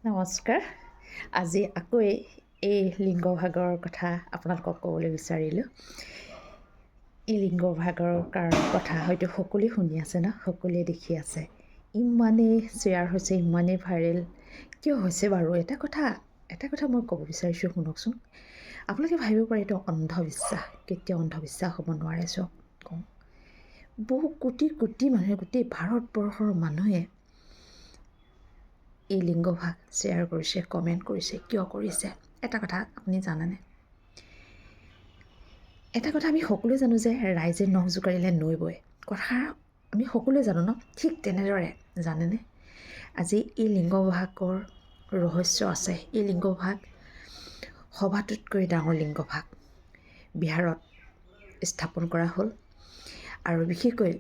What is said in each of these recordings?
নমস্কাৰ। আজি আকৌ এই লিংগভাগৰ কথা আপোনালোকক ক'বলৈ বিচাৰিলোঁ। এই লিংগভাগৰ কথা হয়তো সকলোৱে শুনি আছে ন, সকলোৱে দেখি আছে। ইমানেই শ্বেয়াৰ হৈছে, ইমানেই ভাইৰেল কিয় হৈছে বাৰু? এটা কথা মই ক'ব বিচাৰিছোঁ, শুনকচোন। আপোনালোকে ভাবিব পাৰে এইটো অন্ধবিশ্বাস। কেতিয়াও অন্ধবিশ্বাস হ'ব নোৱাৰে। চব কওঁ, বহু কোটি কোটি মানুহে, গোটেই ভাৰতবৰ্ষৰ মানুহে এই লিংগভাগ শ্বেয়াৰ কৰিছে, কমেণ্ট কৰিছে। কিয় কৰিছে? এটা কথা আপুনি জানেনে? এটা কথা আমি সকলোৱে জানো যে ৰাইজে নখ জোকাৰিলে নৈ বয়। কথা আমি সকলোৱে জানো ন? ঠিক তেনেদৰে জানেনে, আজি এই লিংগভাগৰ ৰহস্য আছে। এই লিংগভাগ সবাতোতকৈ ডাঙৰ লিংগভাগ বিহাৰত স্থাপন কৰা হ'ল। আৰু বিশেষকৈ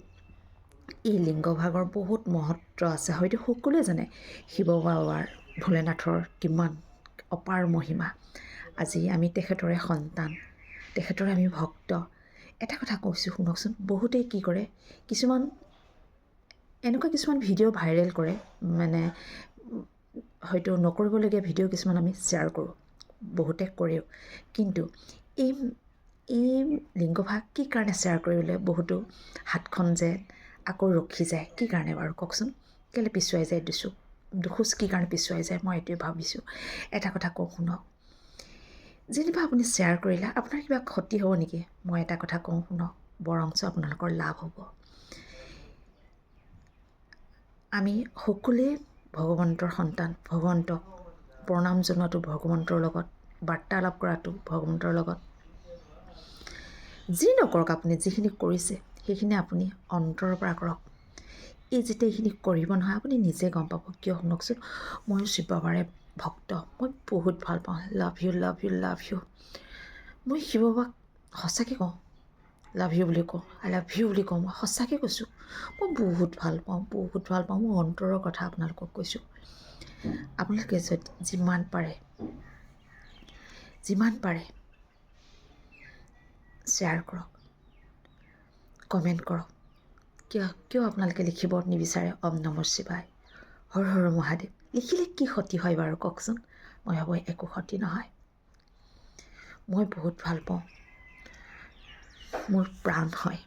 এই লিংগভাগৰ বহুত মহত্ব আছে। হয়তো সকলোৱে জানে শিৱ বাবাৰ, ভোলেনাথৰ কিমান অপাৰ মহিমা। আজি আমি তেখেতৰে সন্তান, তেখেতৰে আমি ভক্ত। এটা কথা কৈছোঁ, শুনকচোন। বহুতেই কি কৰে, এনেকুৱা কিছুমান ভিডিঅ' ভাইৰেল কৰে, মানে হয়তো নকৰিবলগীয়া ভিডিঅ' কিছুমান আমি শ্বেয়াৰ কৰোঁ, বহুতে কৰেও। কিন্তু এই লিংগভাগ কি কাৰণে শ্বেয়াৰ কৰিবলৈ বহুতো হাতখন যে আকৌ ৰখি যায়? কি কাৰণে বাৰু কওকচোন? কেলৈ পিছুৱাই যায়? দুখোজ কি কাৰণে পিছুৱাই যায়? মই এইটোৱে ভাবিছোঁ। এটা কথা কওঁ, শুনক। যেনিবা আপুনি শ্বেয়াৰ কৰিলে, আপোনাৰ কিবা ক্ষতি হ'ব নেকি? মই এটা কথা কওঁ, শুনক, বৰঞ্চ আপোনালোকৰ লাভ হ'ব। আমি সকলোৱে ভগৱন্তৰ সন্তান। ভগৱন্তক প্ৰণাম জনোৱাটো, ভগৱন্তৰ লগত বাৰ্তালাপ কৰাটো, ভগৱন্তৰ লগত যি নকৰক আপুনি, যিখিনি কৰিছে সেইখিনি আপুনি অন্তৰৰ পৰা কৰক। এই যেতিয়া এইখিনি কৰিব নহয়, আপুনি নিজে গম পাব। কিয়? শুনকচোন। ময়ো শিৱ বাবাৰে ভক্ত। মই বহুত ভাল পাওঁ। Love you, love you, love you. মই শিৱ বাবাক সঁচাকৈ কওঁ, লাভ ইউ বুলি কওঁ, আই লাভ ইউ বুলি কওঁ। মই সঁচাকৈ কৈছোঁ, মই বহুত ভাল পাওঁ, বহুত ভাল পাওঁ। মোৰ অন্তৰৰ কথা আপোনালোকক কৈছোঁ। আপোনালোকে যদি যিমান পাৰে শ্বেয়াৰ কৰক, কমেণ্ট কৰক। কিয় আপোনালোকে লিখিব নিবিচাৰে ওম নমঃ শিৱায়, হৰ হৰ মহাদেৱ? লিখিলে কি ক্ষতি হয় বাৰু কওকচোন? মই ভাবোঁ একো ক্ষতি নহয়। মই বহুত ভাল পাওঁ, মোৰ প্ৰাণ হয়।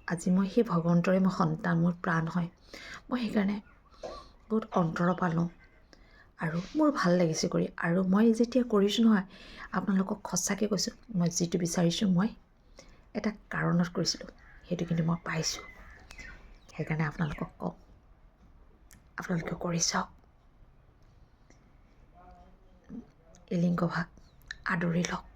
আজি মই সেই ভগৱন্তৰে মই সন্তান, মোৰ প্ৰাণ হয়। মই সেইকাৰণে বহুত অন্তৰৰ পৰা লওঁ আৰু মোৰ ভাল লাগিছে কৰি। আৰু মই যেতিয়া কৰিছোঁ নহয়, আপোনালোকক সঁচাকৈ কৈছোঁ, মই যিটো বিচাৰিছোঁ মই এটা কাৰণত কৰিছিলোঁ, সেইটো কিন্তু মই পাইছোঁ। সেইকাৰণে আপোনালোকক কওঁ, আপোনালোকে কৰি চাওক। এই লিংগভাগ আদৰি লওক।